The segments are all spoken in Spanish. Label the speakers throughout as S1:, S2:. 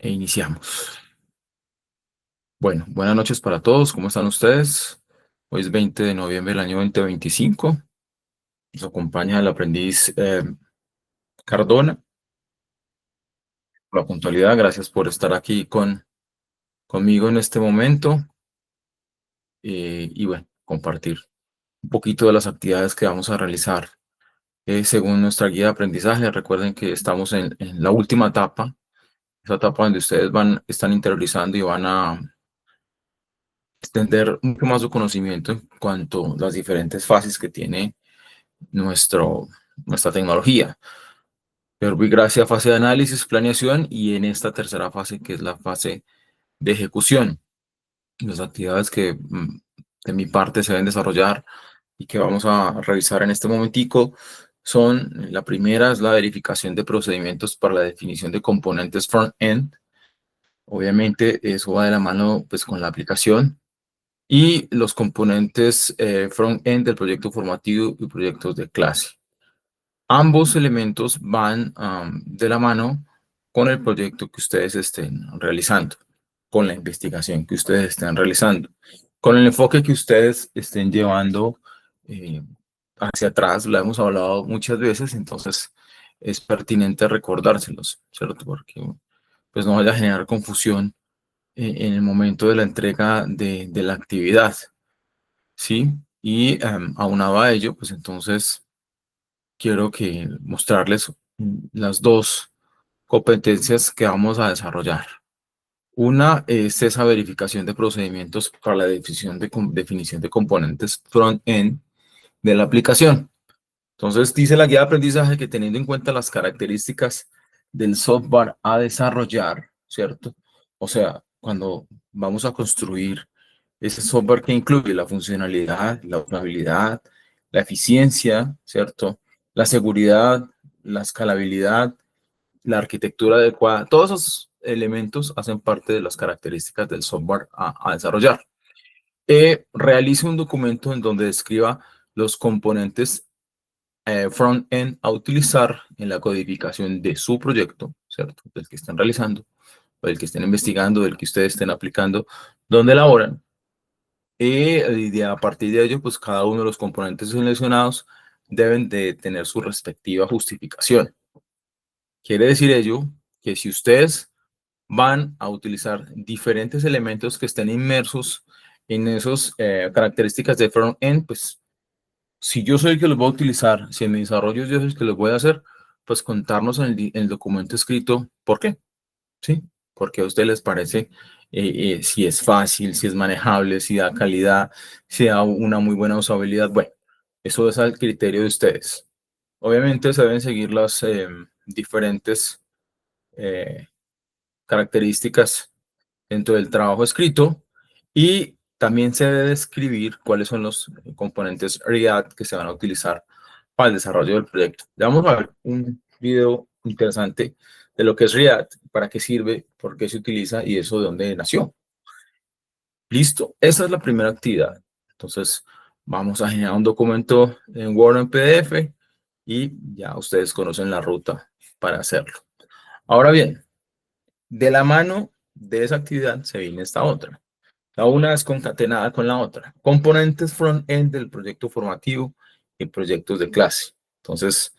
S1: E iniciamos. Bueno, buenas noches para todos. ¿Cómo están ustedes? Hoy es 20 de noviembre del año 2025. Nos acompaña el aprendiz Cardona. Por la puntualidad, gracias por estar aquí conmigo en este momento y bueno, compartir un poquito de las actividades que vamos a realizar según nuestra guía de aprendizaje. Recuerden que estamos en la última etapa, esa etapa donde ustedes están interiorizando y van a extender mucho más su conocimiento en cuanto a las diferentes fases que tiene nuestra tecnología. Verbigracia, fase de análisis, planeación y en esta tercera fase que es la fase de ejecución. Las actividades que de mi parte se deben desarrollar y que vamos a revisar en este momentico son, la primera es la verificación de procedimientos para la definición de componentes front-end. Obviamente eso va de la mano pues con la aplicación y los componentes front-end del proyecto formativo y proyectos de clase. Ambos elementos van de la mano con el proyecto que ustedes estén realizando, con la investigación que ustedes estén realizando, con el enfoque que ustedes estén llevando hacia atrás. Lo hemos hablado muchas veces, entonces es pertinente recordárselos, ¿cierto? Porque pues no vaya a generar confusión en el momento de la entrega de la actividad, ¿sí? Y aunado a ello, pues entonces quiero mostrarles las dos competencias que vamos a desarrollar. Una es esa verificación de procedimientos para la definición de componentes front-end de la aplicación. Entonces, dice la guía de aprendizaje que teniendo en cuenta las características del software a desarrollar, ¿cierto? O sea, cuando vamos a construir ese software que incluye la funcionalidad, la usabilidad, la eficiencia, ¿cierto? La seguridad, la escalabilidad, la arquitectura adecuada, todos esos elementos hacen parte de las características del software a desarrollar. Realice un documento en donde describa los componentes front-end a utilizar en la codificación de su proyecto, ¿cierto? Del que estén realizando, o del que estén investigando, del que ustedes estén aplicando, donde elaboran. Y a partir de ello, pues cada uno de los componentes seleccionados deben de tener su respectiva justificación. Quiere decir ello que si ustedes van a utilizar diferentes elementos que estén inmersos en esas características de front-end, pues si yo soy el que los voy a utilizar, si en mi desarrollo yo soy el que los voy a hacer, pues contarnos en el documento escrito por qué, ¿sí? Porque a ustedes les parece si es fácil, si es manejable, si da calidad, si da una muy buena usabilidad. Bueno, eso es al criterio de ustedes. Obviamente se deben seguir las diferentes eh, características dentro del trabajo escrito y también se debe describir cuáles son los componentes React que se van a utilizar para el desarrollo del proyecto. Ya vamos a ver un video interesante de lo que es React, para qué sirve, por qué se utiliza y eso de dónde nació. Listo, esa es la primera actividad. Entonces, vamos a generar un documento en Word en PDF y ya ustedes conocen la ruta para hacerlo. Ahora bien, de la mano de esa actividad se viene esta otra. La una es concatenada con la otra. Componentes front-end del proyecto formativo y proyectos de clase. Entonces,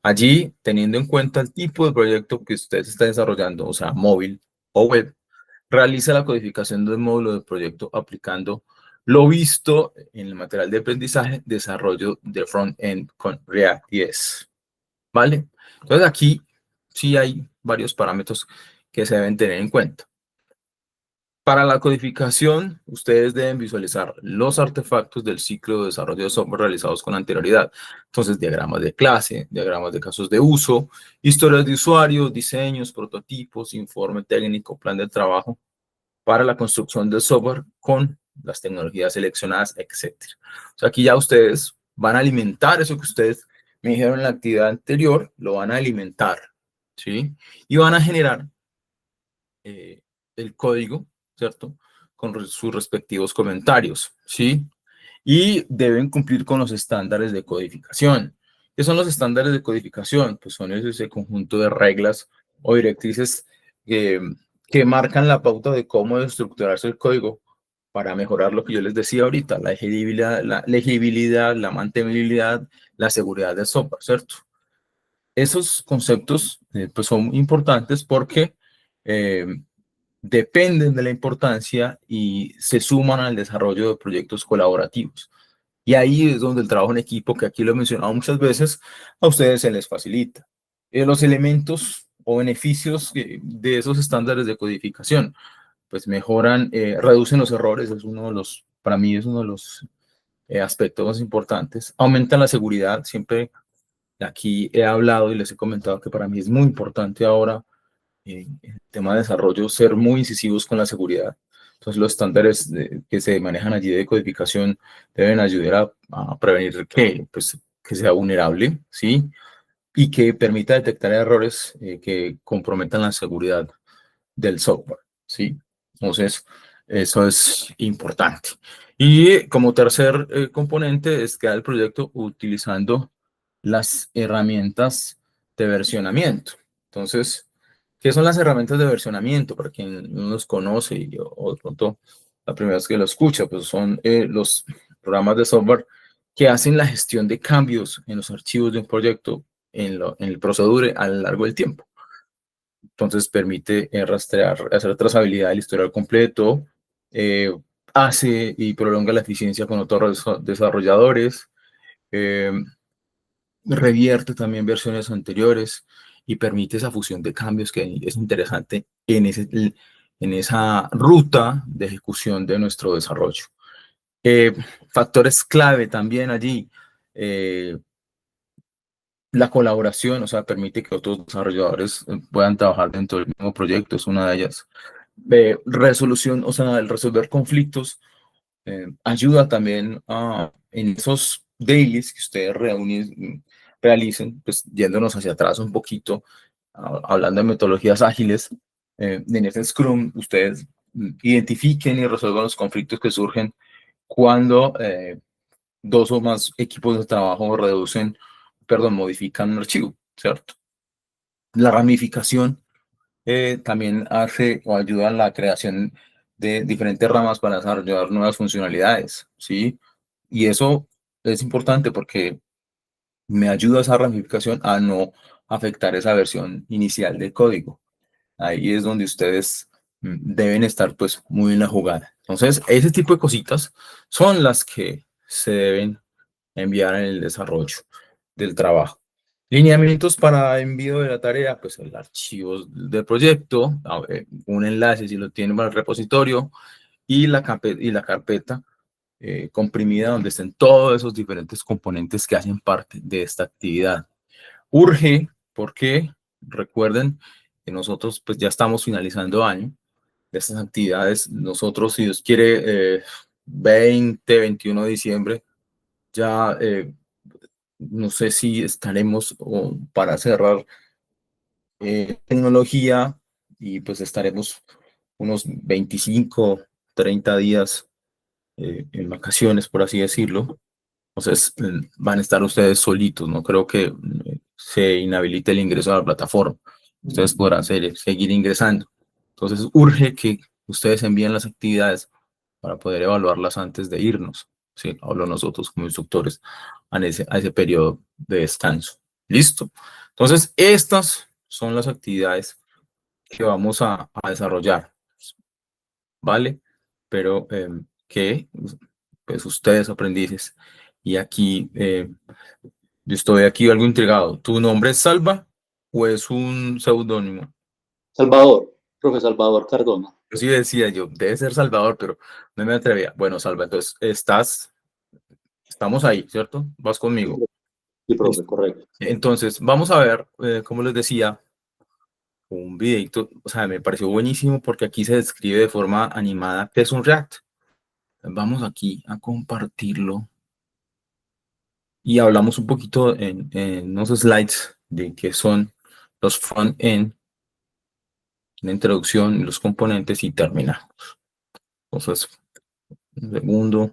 S1: allí, teniendo en cuenta el tipo de proyecto que usted está desarrollando, o sea, móvil o web, realiza la codificación del módulo de proyecto aplicando lo visto en el material de aprendizaje, desarrollo de front-end con React.js. ¿Vale? Entonces, aquí sí hay varios parámetros que se deben tener en cuenta. Para la codificación, ustedes deben visualizar los artefactos del ciclo de desarrollo de software realizados con anterioridad. Entonces, diagramas de clase, diagramas de casos de uso, historias de usuario, diseños, prototipos, informe técnico, plan de trabajo para la construcción del software con las tecnologías seleccionadas, etcétera. O sea, aquí ya ustedes van a alimentar eso que ustedes me dijeron en la actividad anterior, lo van a alimentar, ¿sí? Y van a generar el código, ¿cierto? Con sus respectivos comentarios, ¿sí? Y deben cumplir con los estándares de codificación. ¿Qué son los estándares de codificación? Pues son ese conjunto de reglas o directrices que marcan la pauta de cómo estructurarse el código para mejorar lo que yo les decía ahorita, la legibilidad, la mantenibilidad, la seguridad del software, ¿cierto? Esos conceptos pues son importantes porque eh, dependen de la importancia y se suman al desarrollo de proyectos colaborativos. Y ahí es donde el trabajo en equipo, que aquí lo he mencionado muchas veces, a ustedes se les facilita. Los elementos o beneficios de esos estándares de codificación, pues mejoran, reducen los errores, es uno de los, para mí es uno de los aspectos más importantes. Aumentan la seguridad, siempre aquí he hablado y les he comentado que para mí es muy importante ahora en el tema de desarrollo ser muy incisivos con la seguridad. Entonces los estándares que se manejan allí de codificación deben ayudar a prevenir que, pues, que sea vulnerable, ¿sí? Y que permita detectar errores que comprometan la seguridad del software, ¿sí? Entonces, eso es importante. Y como tercer componente es crear el proyecto utilizando las herramientas de versionamiento. Entonces, ¿qué son las herramientas de versionamiento? Para quien no los conoce o de pronto la primera vez que lo escucha, pues son los programas de software que hacen la gestión de cambios en los archivos de un proyecto en el procedure a lo largo del tiempo. Entonces permite rastrear, hacer trazabilidad del historial completo, eh, hace y prolonga la eficiencia con otros desarrolladores, eh, revierte también versiones anteriores y permite esa fusión de cambios que es interesante en esa ruta de ejecución de nuestro desarrollo. Factores clave también allí, eh, la colaboración, o sea, permite que otros desarrolladores puedan trabajar dentro del mismo proyecto, es una de ellas. Resolución, o sea, el resolver conflictos ayuda también en esos dailies que ustedes realicen, pues yéndonos hacia atrás un poquito, hablando de metodologías ágiles, en ese Scrum ustedes identifiquen y resuelvan los conflictos que surgen cuando dos o más equipos de trabajo modifican un archivo, ¿cierto? La ramificación también hace o ayuda a la creación de diferentes ramas para desarrollar nuevas funcionalidades, ¿sí? Y eso es importante porque me ayuda esa ramificación a no afectar esa versión inicial del código. Ahí es donde ustedes deben estar pues muy en la jugada. Entonces, ese tipo de cositas son las que se deben enviar en el desarrollo del trabajo. Lineamientos para envío de la tarea, pues el archivo del proyecto, un enlace si lo tienen para el repositorio y la carpeta comprimida donde estén todos esos diferentes componentes que hacen parte de esta actividad. Urge porque recuerden que nosotros pues ya estamos finalizando año de estas actividades. Nosotros, si Dios quiere, 20, 21 de diciembre, ya no sé si estaremos para cerrar tecnología y pues estaremos unos 25, 30 días en vacaciones, por así decirlo. Entonces van a estar ustedes solitos, no creo que se inhabilite el ingreso a la plataforma. Ustedes podrán seguir ingresando. Entonces urge que ustedes envíen las actividades para poder evaluarlas antes de irnos. Sí, hablo nosotros como instructores a ese periodo de descanso. ¿Listo? Entonces, estas son las actividades que vamos a desarrollar, ¿vale? Pero que pues ustedes aprendices y aquí yo estoy aquí algo intrigado. ¿Tu nombre es Salva o es un seudónimo?
S2: Salvador, profe Salvador Cardona.
S1: Yo sí decía yo, debe ser Salvador, pero no me atrevía. Bueno, Salva, entonces estamos ahí, ¿cierto? Vas conmigo.
S2: Sí, profe,
S1: Listo.
S2: correcto.
S1: Entonces, vamos a ver, como les decía, un videito, o sea, me pareció buenísimo porque aquí se describe de forma animada qué es un React. Vamos aquí a compartirlo y hablamos un poquito en unos slides de qué son los front-end, la introducción, los componentes y terminamos. Entonces, un segundo.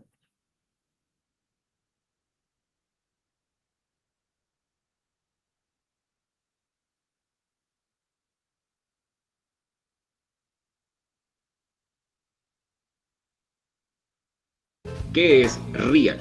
S3: ¿Qué es React?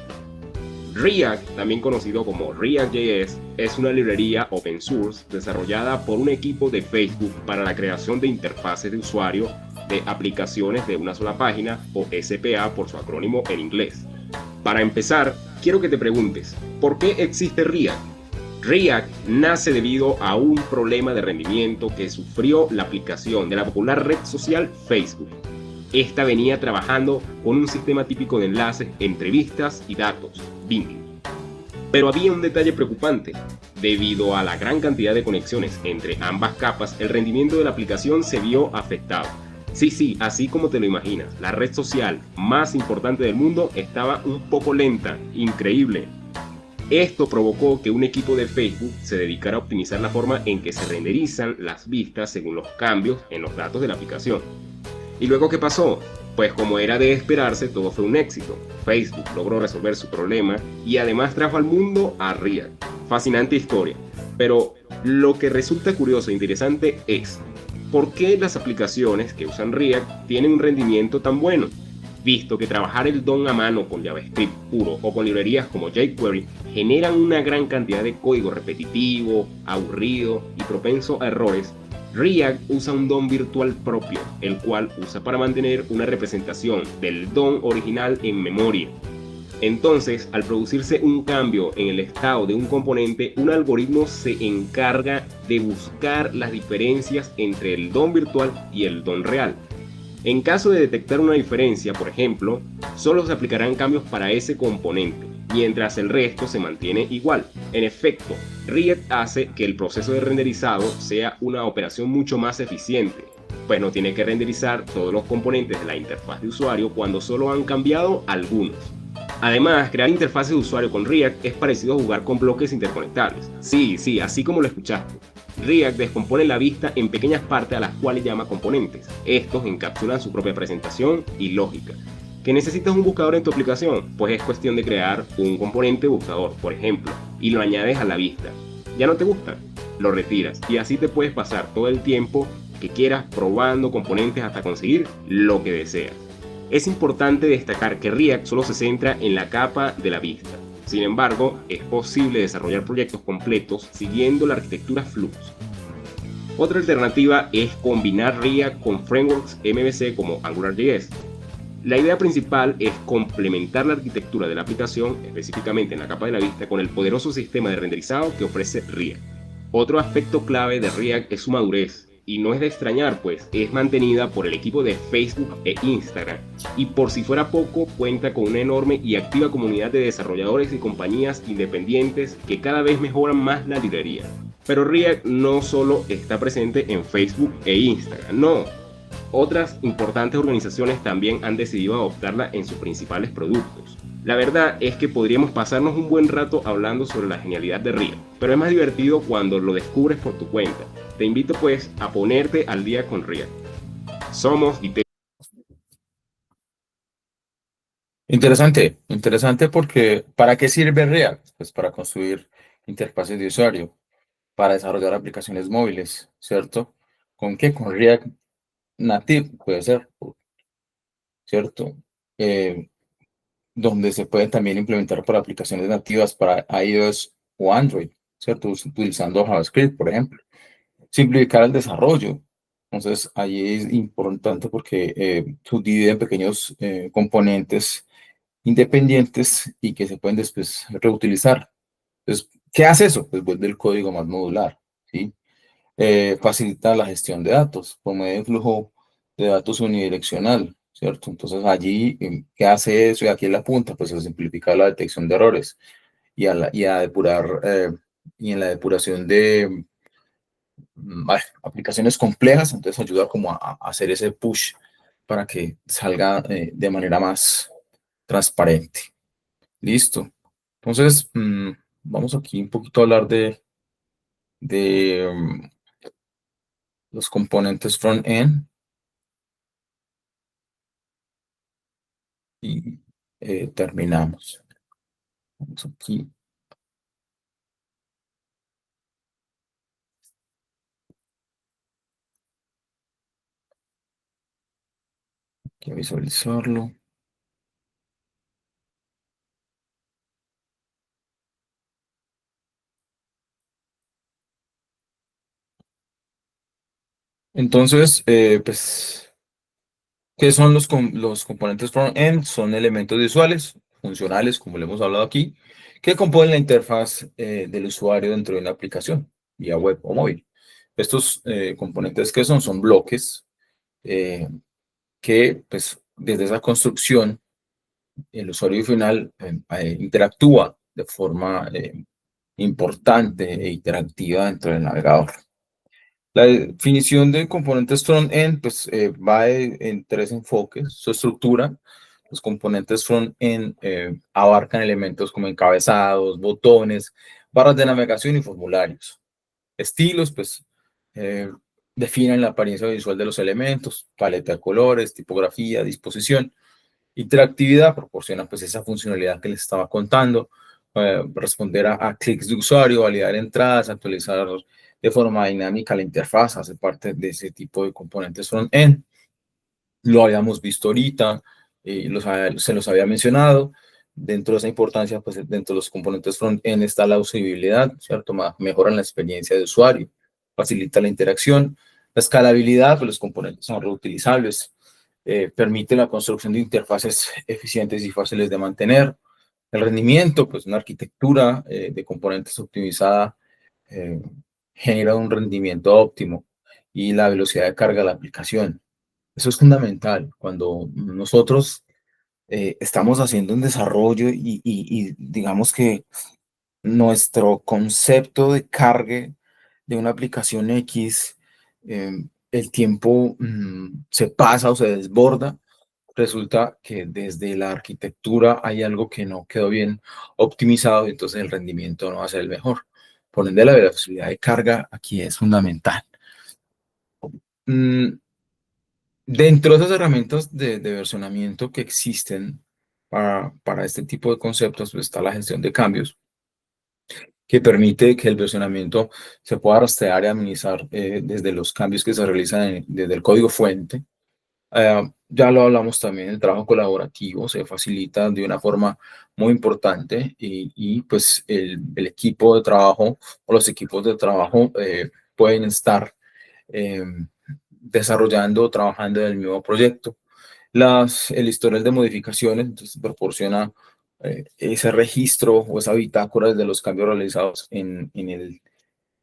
S3: React, también conocido como React.js, es una librería open source desarrollada por un equipo de Facebook para la creación de interfaces de usuario de aplicaciones de una sola página, o SPA por su acrónimo en inglés. Para empezar, quiero que te preguntes, ¿por qué existe React? React nace debido a un problema de rendimiento que sufrió la aplicación de la popular red social Facebook. Esta venía trabajando con un sistema típico de enlaces entre vistas y datos, Bing. Pero había un detalle preocupante. Debido a la gran cantidad de conexiones entre ambas capas, el rendimiento de la aplicación se vio afectado. Sí, así como te lo imaginas, la red social más importante del mundo estaba un poco lenta, increíble. Esto provocó que un equipo de Facebook se dedicara a optimizar la forma en que se renderizan las vistas según los cambios en los datos de la aplicación. ¿Y luego qué pasó? Pues como era de esperarse, todo fue un éxito. Facebook logró resolver su problema y además trajo al mundo a React. Fascinante historia. Pero lo que resulta curioso e interesante es, ¿por qué las aplicaciones que usan React tienen un rendimiento tan bueno? Visto que trabajar el DOM a mano con JavaScript puro o con librerías como jQuery generan una gran cantidad de código repetitivo, aburrido y propenso a errores. React usa un DOM virtual propio, el cual usa para mantener una representación del DOM original en memoria. Entonces, al producirse un cambio en el estado de un componente, un algoritmo se encarga de buscar las diferencias entre el DOM virtual y el DOM real. En caso de detectar una diferencia, por ejemplo, solo se aplicarán cambios para ese componente, mientras el resto se mantiene igual. En efecto, React hace que el proceso de renderizado sea una operación mucho más eficiente, pues no tiene que renderizar todos los componentes de la interfaz de usuario cuando solo han cambiado algunos. Además, crear interfaces de usuario con React es parecido a jugar con bloques interconectables. Sí, así como lo escuchaste. React descompone la vista en pequeñas partes a las cuales llama componentes. Estos encapsulan su propia presentación y lógica. ¿Que necesitas un buscador en tu aplicación? Pues es cuestión de crear un componente buscador, por ejemplo, y lo añades a la vista. ¿Ya no te gusta? Lo retiras y así te puedes pasar todo el tiempo que quieras probando componentes hasta conseguir lo que deseas. Es importante destacar que React solo se centra en la capa de la vista. Sin embargo, es posible desarrollar proyectos completos siguiendo la arquitectura Flux. Otra alternativa es combinar React con frameworks MVC como AngularJS. La idea principal es complementar la arquitectura de la aplicación, específicamente en la capa de la vista, con el poderoso sistema de renderizado que ofrece React. Otro aspecto clave de React es su madurez, y no es de extrañar, pues es mantenida por el equipo de Facebook e Instagram, y por si fuera poco, cuenta con una enorme y activa comunidad de desarrolladores y compañías independientes que cada vez mejoran más la librería. Pero React no solo está presente en Facebook e Instagram, no. Otras importantes organizaciones también han decidido adoptarla en sus principales productos. La verdad es que podríamos pasarnos un buen rato hablando sobre la genialidad de React, pero es más divertido cuando lo descubres por tu cuenta. Te invito pues a ponerte al día con React. Somos y te...
S1: Interesante porque ¿para qué sirve React? Pues para construir interfaces de usuario, para desarrollar aplicaciones móviles, ¿cierto? ¿Con qué? Con React Native, puede ser, ¿cierto? Eh, donde se pueden también implementar para aplicaciones nativas para iOS o Android, ¿cierto? Utilizando JavaScript, por ejemplo. Simplificar el desarrollo. Entonces, ahí es importante porque subdivide en pequeños componentes independientes y que se pueden después reutilizar. Entonces, ¿qué hace eso? Pues vuelve el código más modular, ¿sí? Facilita la gestión de datos, promueve el flujo de datos unidireccional, ¿cierto? Entonces, allí, ¿qué hace eso? Y aquí en la punta, pues se simplifica la detección de errores y a depurar, y en la depuración de aplicaciones complejas, entonces ayuda como a hacer ese push para que salga de manera más transparente. Listo. Entonces, vamos aquí un poquito a hablar de los componentes front-end y terminamos. Vamos aquí, aquí a visualizarlo. Entonces, pues, ¿qué son los componentes front-end? Son elementos visuales, funcionales, como le hemos hablado aquí, que componen la interfaz del usuario dentro de una aplicación, vía web o móvil. Estos componentes que son bloques eh, que, pues, desde esa construcción, el usuario final interactúa de forma importante e interactiva dentro del navegador. La definición de componentes front-end pues, va en tres enfoques. Su estructura, los componentes front-end abarcan elementos como encabezados, botones, barras de navegación y formularios. Estilos, pues, definen la apariencia visual de los elementos, paleta de colores, tipografía, disposición. Interactividad proporciona pues esa funcionalidad que les estaba contando, responder a clics de usuario, validar entradas, actualizar de forma dinámica la interfaz, hace parte de ese tipo de componentes front-end. Lo habíamos visto ahorita, se los había mencionado. Dentro de esa importancia, pues dentro de los componentes front-end está la usabilidad, ¿cierto? Mejoran la experiencia de usuario, facilita la interacción. La escalabilidad, pues los componentes son reutilizables, permite la construcción de interfaces eficientes y fáciles de mantener. El rendimiento, pues una arquitectura de componentes optimizada eh, genera un rendimiento óptimo y la velocidad de carga de la aplicación. Eso es fundamental. Cuando nosotros estamos haciendo un desarrollo y digamos que nuestro concepto de cargue de una aplicación X, el tiempo se pasa o se desborda, resulta que desde la arquitectura hay algo que no quedó bien optimizado y entonces el rendimiento no va a ser el mejor. Por ende, la velocidad de carga aquí es fundamental. Dentro de esas herramientas de versionamiento que existen para este tipo de conceptos, pues está la gestión de cambios, que permite que el versionamiento se pueda rastrear y administrar desde los cambios que se realizan desde el código fuente. Ya lo hablamos también, el trabajo colaborativo se facilita de una forma muy importante pues el equipo de trabajo o los equipos de trabajo pueden estar eh, desarrollando o trabajando en el mismo proyecto. El historial de modificaciones entonces, proporciona ese registro o esa bitácora de los cambios realizados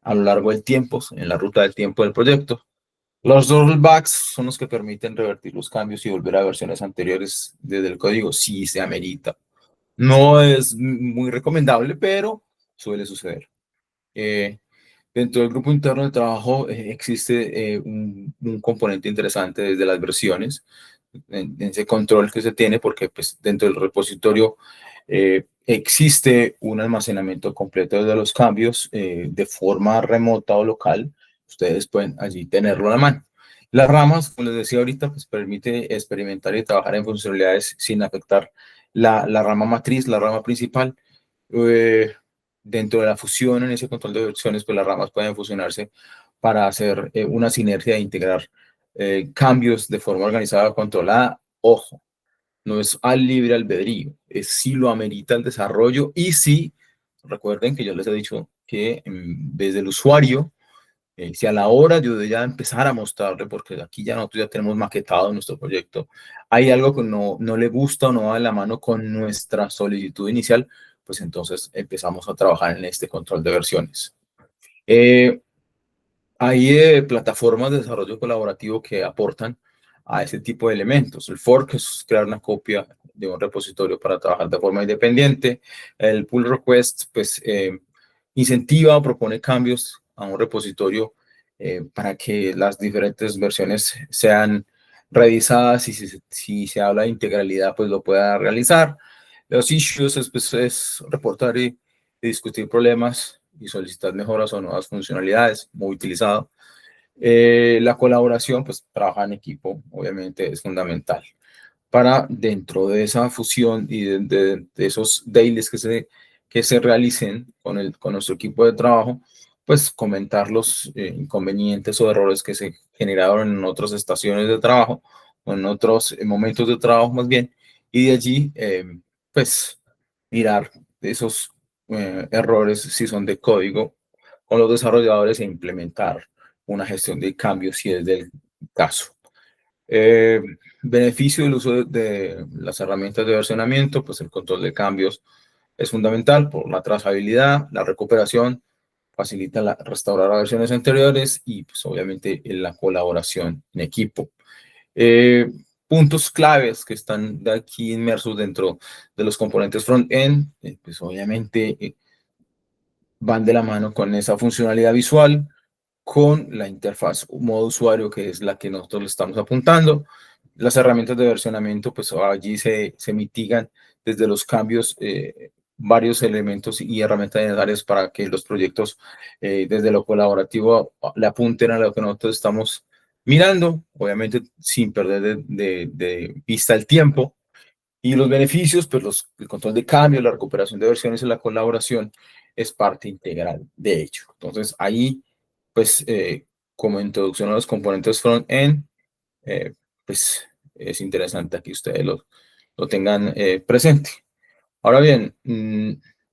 S1: a lo largo del tiempo, en la ruta del tiempo del proyecto. Los rollbacks son los que permiten revertir los cambios y volver a versiones anteriores desde el código si se amerita. No es muy recomendable, pero suele suceder. Dentro del grupo interno de trabajo existe un componente interesante desde las versiones, en ese control que se tiene, porque pues, dentro del repositorio existe un almacenamiento completo de los cambios de forma remota o local. Ustedes pueden allí tenerlo a la mano. Las ramas, como les decía ahorita, pues permite experimentar y trabajar en funcionalidades sin afectar la rama matriz, la rama principal. Dentro de la fusión, en ese control de versiones, pues las ramas pueden fusionarse para hacer una sinergia e integrar cambios de forma organizada, controlada. Ojo, no es al libre albedrío, es si lo amerita el desarrollo y si, recuerden que yo les he dicho que desde el usuario, si a la hora de ya empezar a mostrarle, porque aquí ya nosotros ya tenemos maquetado nuestro proyecto, hay algo que no le gusta o no va de la mano con nuestra solicitud inicial, pues entonces empezamos a trabajar en este control de versiones. Hay plataformas de desarrollo colaborativo que aportan a ese tipo de elementos. El fork es crear una copia de un repositorio para trabajar de forma independiente. El pull request, pues, incentiva o propone cambios a un repositorio para que las diferentes versiones sean revisadas y si se habla de integralidad, pues lo pueda realizar. Los issues es reportar y discutir problemas y solicitar mejoras o nuevas funcionalidades, muy utilizado. La colaboración, pues trabajar en equipo, obviamente es fundamental para dentro de esa fusión y de esos dailies que se realicen con nuestro equipo de trabajo, pues comentar los inconvenientes o errores que se generaron en otras estaciones de trabajo o en otros momentos de trabajo más bien, y de allí, pues, mirar esos errores si son de código con los desarrolladores e implementar una gestión de cambios si es del caso. Beneficio del uso de las herramientas de versionamiento, pues el control de cambios es fundamental por la trazabilidad, la recuperación, facilita restaurar versiones anteriores y pues obviamente la colaboración en equipo. Puntos claves que están de aquí inmersos dentro de los componentes front-end, pues obviamente van de la mano con esa funcionalidad visual, con la interfaz modo usuario, que es la que nosotros le estamos apuntando. Las herramientas de versionamiento, pues allí se mitigan desde los cambios, varios elementos y herramientas necesarias para que los proyectos desde lo colaborativo le apunten a lo que nosotros estamos mirando, obviamente sin perder de vista el tiempo. Y los beneficios, pues el control de cambio, la recuperación de versiones y la colaboración es parte integral de ello. Entonces, ahí, pues, como introducción a los componentes front-end, pues, es interesante que ustedes lo tengan presente. Ahora bien,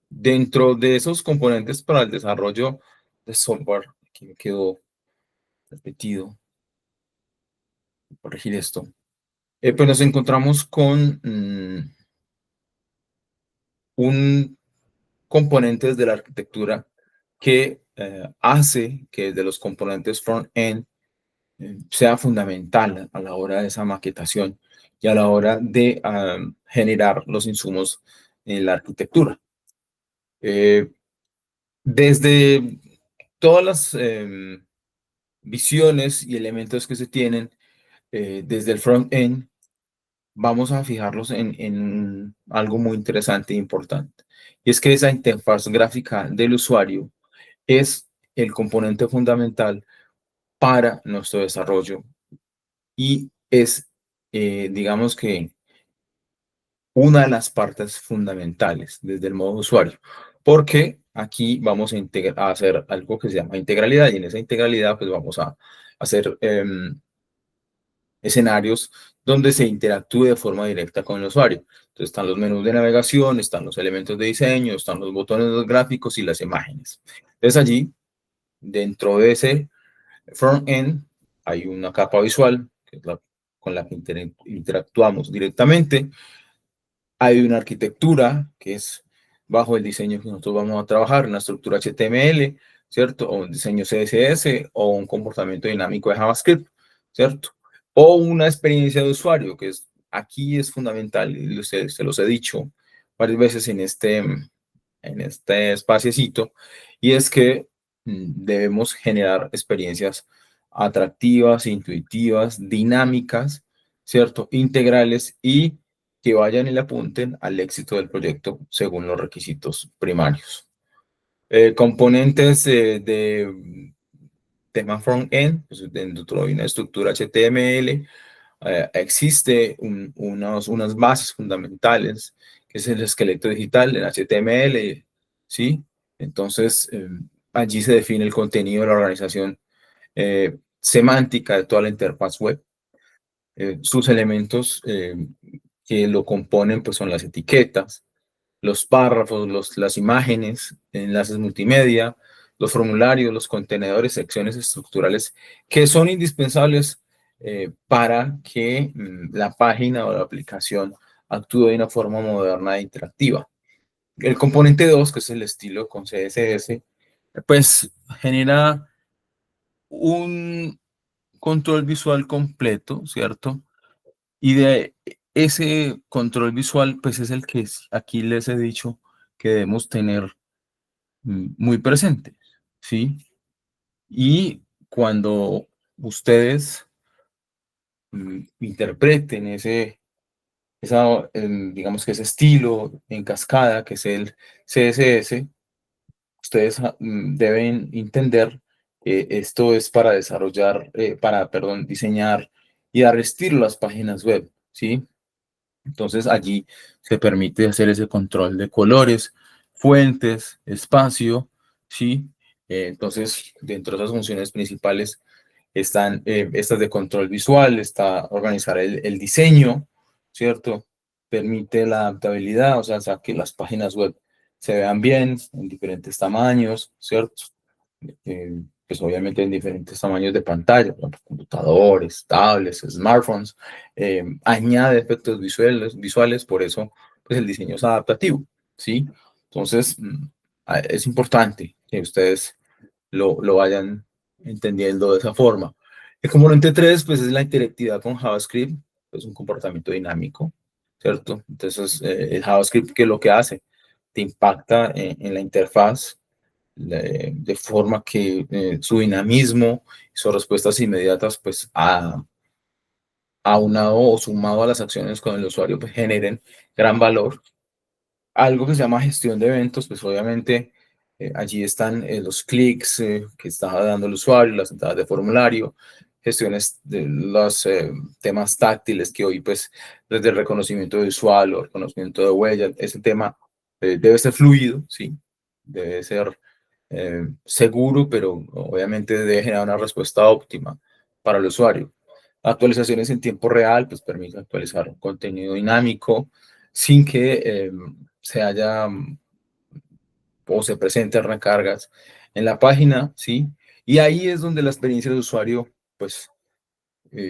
S1: dentro de esos componentes para el desarrollo de software, aquí me quedó repetido, corregir esto, pues nos encontramos con un componente de la arquitectura que hace que de los componentes front-end sea fundamental a la hora de esa maquetación y a la hora de generar los insumos en la arquitectura. Desde todas las visiones y elementos que se tienen desde el front-end, vamos a fijarlos en algo muy interesante e importante. Y es que esa interfaz gráfica del usuario es el componente fundamental para nuestro desarrollo y es, digamos que, una de las partes fundamentales desde el modo usuario, porque aquí vamos a hacer algo que se llama integralidad y en esa integralidad pues vamos a hacer escenarios donde se interactúe de forma directa con el usuario. Entonces están los menús de navegación, están los elementos de diseño, están los botones, los gráficos y las imágenes. Entonces allí, dentro de ese front-end, hay una capa visual, que es con la que interactuamos directamente. Hay una arquitectura, que es bajo el diseño que nosotros vamos a trabajar, una estructura HTML, ¿cierto? O un diseño CSS o un comportamiento dinámico de JavaScript, ¿cierto? O una experiencia de usuario, que aquí es fundamental, y se los he dicho varias veces en este espaciecito, y es que debemos generar experiencias atractivas, intuitivas, dinámicas, ¿cierto? Integrales y que vayan y le apunten al éxito del proyecto según los requisitos primarios. Componentes de tema front-end, pues dentro de una estructura HTML, existe unas bases fundamentales, que es el esqueleto digital en HTML, ¿sí? Entonces, allí se define el contenido de la organización semántica de toda la interfaz web. Sus elementos que lo componen pues son las etiquetas, los párrafos, las imágenes, enlaces multimedia, los formularios, los contenedores, secciones estructurales que son indispensables para que la página o la aplicación actúe de una forma moderna e interactiva. El componente 2, que es el estilo con CSS, pues genera un control visual completo, ¿cierto? Y de ese control visual, pues es el que aquí les he dicho que debemos tener muy presente, ¿sí? Y cuando ustedes interpreten digamos que ese estilo en cascada, que es el CSS, ustedes deben entender que esto es para desarrollar, diseñar y dar estilo a las páginas web, ¿sí? Entonces allí se permite hacer ese control de colores, fuentes, espacio, ¿sí? Entonces, dentro de esas funciones principales están estas de control visual, está organizar el diseño, ¿cierto? Permite la adaptabilidad, o sea, que las páginas web se vean bien, en diferentes tamaños, ¿cierto? pues obviamente en diferentes tamaños de pantalla, por ejemplo, computadores, tablets, smartphones, añade efectos visuales, por eso pues el diseño es adaptativo, ¿sí? Entonces, es importante que ustedes lo vayan entendiendo de esa forma. El componente 3, pues es la interactividad con JavaScript, es un comportamiento dinámico, ¿cierto? Entonces, el JavaScript, ¿qué es lo que hace? Te impacta en la interfaz de forma que su dinamismo y sus respuestas inmediatas, pues, aunado o sumado a las acciones con el usuario, pues, generen gran valor. Algo que se llama gestión de eventos, pues obviamente allí están los clics que está dando el usuario, las entradas de formulario, gestiones de los temas táctiles que hoy pues desde el reconocimiento visual o reconocimiento de huella, ese tema debe ser fluido, ¿sí? Debe ser seguro, pero obviamente debe generar una respuesta óptima para el usuario. Actualizaciones en tiempo real, pues permite actualizar contenido dinámico sin que se haya o se presenten recargas en la página, ¿sí? Y ahí es donde la experiencia del usuario, pues,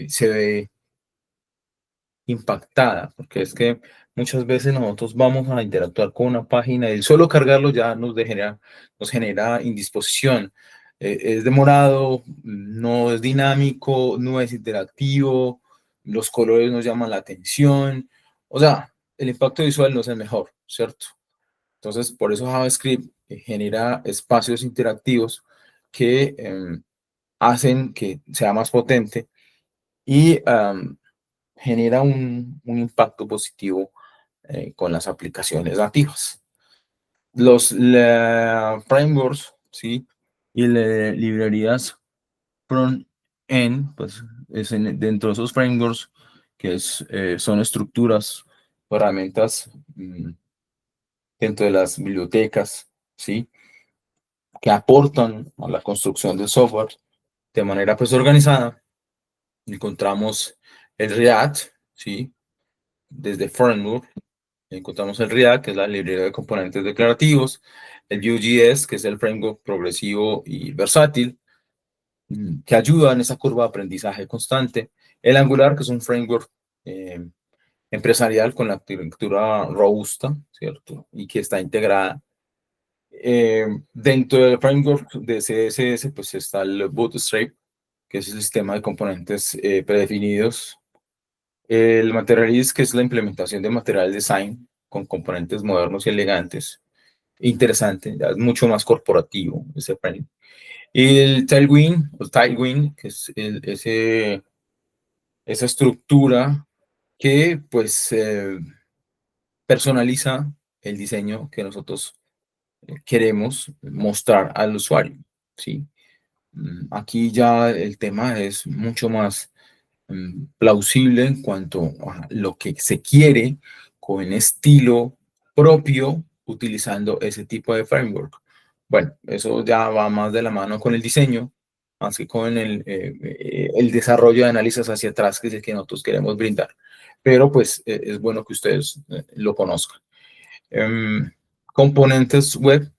S1: se ve impactada, porque es que muchas veces nosotros vamos a interactuar con una página y solo cargarlo ya nos genera indisposición. Es demorado, no es dinámico, no es interactivo, los colores nos llaman la atención, o sea, el impacto visual no es el mejor, ¿cierto? Entonces, por eso JavaScript genera espacios interactivos que hacen que sea más potente y genera un impacto positivo con las aplicaciones nativas. Los frameworks, ¿sí? Y librerías front-end, pues dentro de esos frameworks, que son estructuras, herramientas dentro de las bibliotecas, ¿sí? Que aportan a la construcción del software de manera pues organizada. Encontramos el React, ¿sí? Desde framework, encontramos el React, que es la librería de componentes declarativos, el Vue.js, que es el framework progresivo y versátil, que ayuda en esa curva de aprendizaje constante, el Angular, que es un framework empresarial con la arquitectura robusta, ¿cierto? Y que está integrada. Dentro del framework de CSS, pues está el Bootstrap, que es el sistema de componentes predefinidos. El Materialist, que es la implementación de Material Design con componentes modernos y elegantes. Interesante, ya es mucho más corporativo ese framework. Y el Tailwind, que es esa estructura que pues personaliza el diseño que nosotros queremos mostrar al usuario, ¿sí? Aquí ya el tema es mucho más plausible en cuanto a lo que se quiere con estilo propio utilizando ese tipo de framework. Bueno, eso ya va más de la mano con el diseño, más que con el desarrollo de análisis hacia atrás, que es el que nosotros queremos brindar. Pero pues es bueno que ustedes lo conozcan. Componentes web,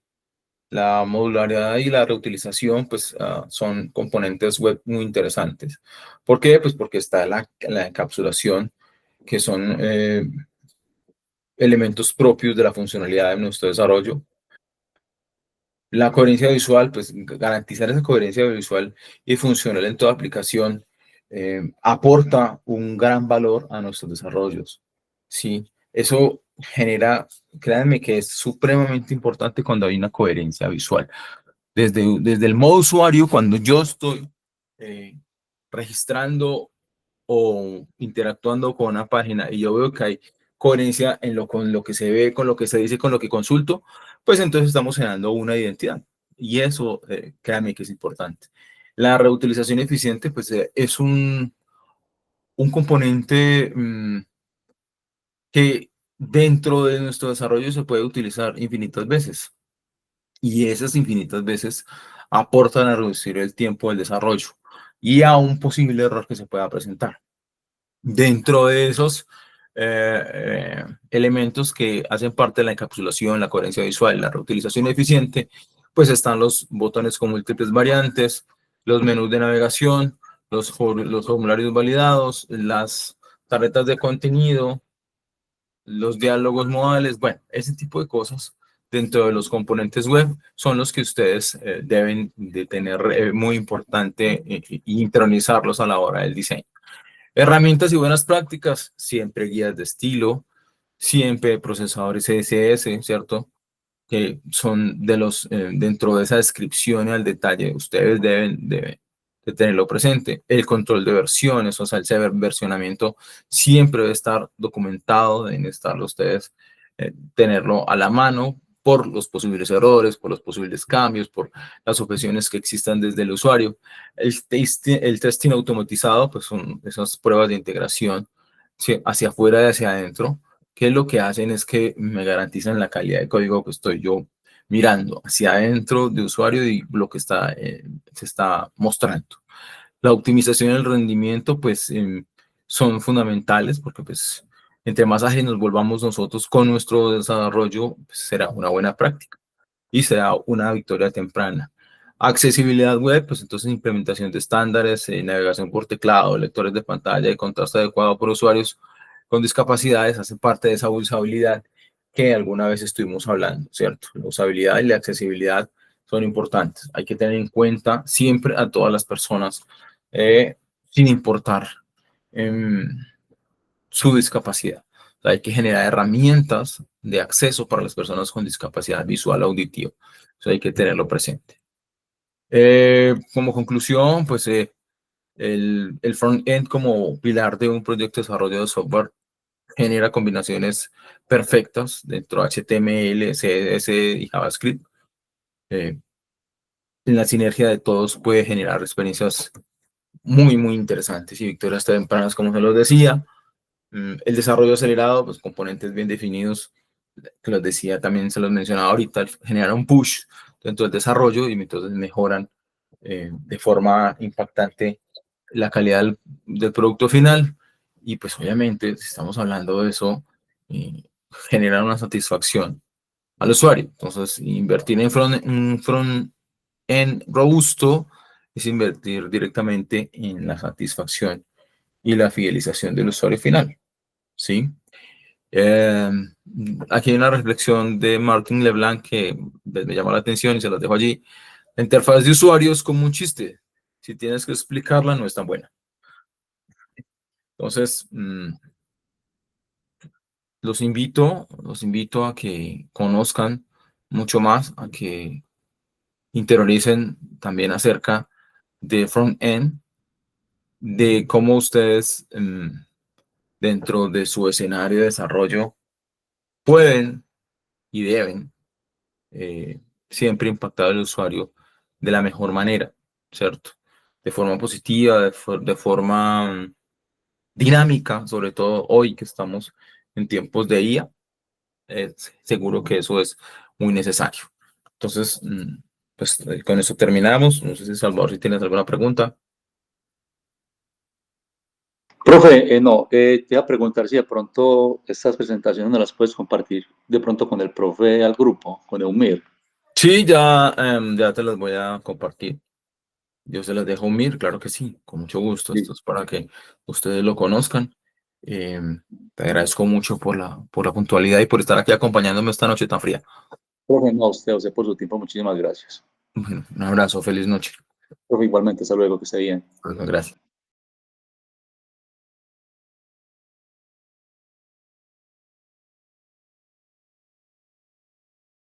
S1: la modularidad y la reutilización, pues son componentes web muy interesantes. ¿Por qué? Pues porque está la encapsulación, que son elementos propios de la funcionalidad de nuestro desarrollo. La coherencia visual, pues garantizar esa coherencia visual y funcional en toda aplicación aporta un gran valor a nuestros desarrollos. Sí, eso genera, créanme que es supremamente importante cuando hay una coherencia visual. Desde el modo usuario, cuando yo estoy registrando o interactuando con una página y yo veo que hay coherencia con lo que se ve, con lo que se dice, con lo que consulto, pues entonces estamos generando una identidad. Y eso, créanme que es importante. La reutilización eficiente, pues es un componente que dentro de nuestro desarrollo se puede utilizar infinitas veces. Y esas infinitas veces aportan a reducir el tiempo del desarrollo y a un posible error que se pueda presentar. Dentro de esos elementos que hacen parte de la encapsulación, la coherencia visual, la reutilización eficiente, pues están los botones con múltiples variantes, los menús de navegación, los formularios validados, las tarjetas de contenido, los diálogos modales, bueno, ese tipo de cosas dentro de los componentes web son los que ustedes deben de tener muy importante y intronizarlos a la hora del diseño. Herramientas y buenas prácticas, siempre guías de estilo, siempre procesadores CSS, ¿cierto? Que son de los, dentro de esa descripción y al detalle, ustedes deben de tenerlo presente. El control de versiones, o sea, el versionamiento siempre debe estar documentado, deben estar ustedes, tenerlo a la mano por los posibles errores, por los posibles cambios, por las objeciones que existan desde el usuario. El testing automatizado, pues son esas pruebas de integración, ¿sí?, hacia afuera y hacia adentro, que lo que hacen es que me garantizan la calidad de código que estoy yo mirando hacia adentro de usuario y lo que está, se está mostrando. La optimización y el rendimiento, pues, son fundamentales porque, pues, entre más ágiles nos volvamos nosotros con nuestro desarrollo, pues, será una buena práctica y será una victoria temprana. Accesibilidad web, pues entonces implementación de estándares, navegación por teclado, lectores de pantalla y contraste adecuado por usuarios con discapacidades hace parte de esa usabilidad que alguna vez estuvimos hablando, ¿cierto? La usabilidad y la accesibilidad son importantes. Hay que tener en cuenta siempre a todas las personas, sin importar su discapacidad. O sea, hay que generar herramientas de acceso para las personas con discapacidad visual auditiva. Eso hay que tenerlo presente. Como conclusión, pues el front-end como pilar de un proyecto de desarrollo de software genera combinaciones perfectas dentro de HTML, CSS y JavaScript. En la sinergia de todos puede generar experiencias muy, muy interesantes y victorias tempranas, como se los decía. El desarrollo acelerado, pues componentes bien definidos, que los decía, también se los mencionaba ahorita, generan un push dentro del desarrollo y entonces mejoran de forma impactante la calidad del producto final. Y pues obviamente, si estamos hablando de eso, genera una satisfacción al usuario. Entonces, invertir en un front-end robusto es invertir directamente en la satisfacción y la fidelización del usuario final, ¿sí? Aquí hay una reflexión de Martin LeBlanc que me llamó la atención y se las dejo allí. La interfaz de usuario es como un chiste. Si tienes que explicarla, no es tan buena. Entonces, los invito a que conozcan mucho más, a que interioricen también acerca de front-end, de cómo ustedes dentro de su escenario de desarrollo pueden y deben siempre impactar al usuario de la mejor manera, ¿cierto? De forma positiva, de forma dinámica, sobre todo hoy que estamos en tiempos de IA, seguro que eso es muy necesario. Entonces, pues con eso terminamos. No sé si Salvador, si tienes alguna pregunta.
S2: Profe, no, te iba a preguntar si de pronto estas presentaciones no las puedes compartir de pronto con el profe al grupo, con Eumir.
S1: Sí, ya, ya te las voy a compartir. Yo se las dejo unir, claro que sí, con mucho gusto.
S2: Sí.
S1: Esto es para que ustedes lo conozcan. Te agradezco mucho por la puntualidad y por estar aquí acompañándome esta noche tan fría.
S2: Profe, no, a usted por su tiempo, muchísimas gracias.
S1: Bueno, un abrazo, feliz noche.
S2: Profe, igualmente, hasta luego, que esté bien.
S1: Bueno, gracias.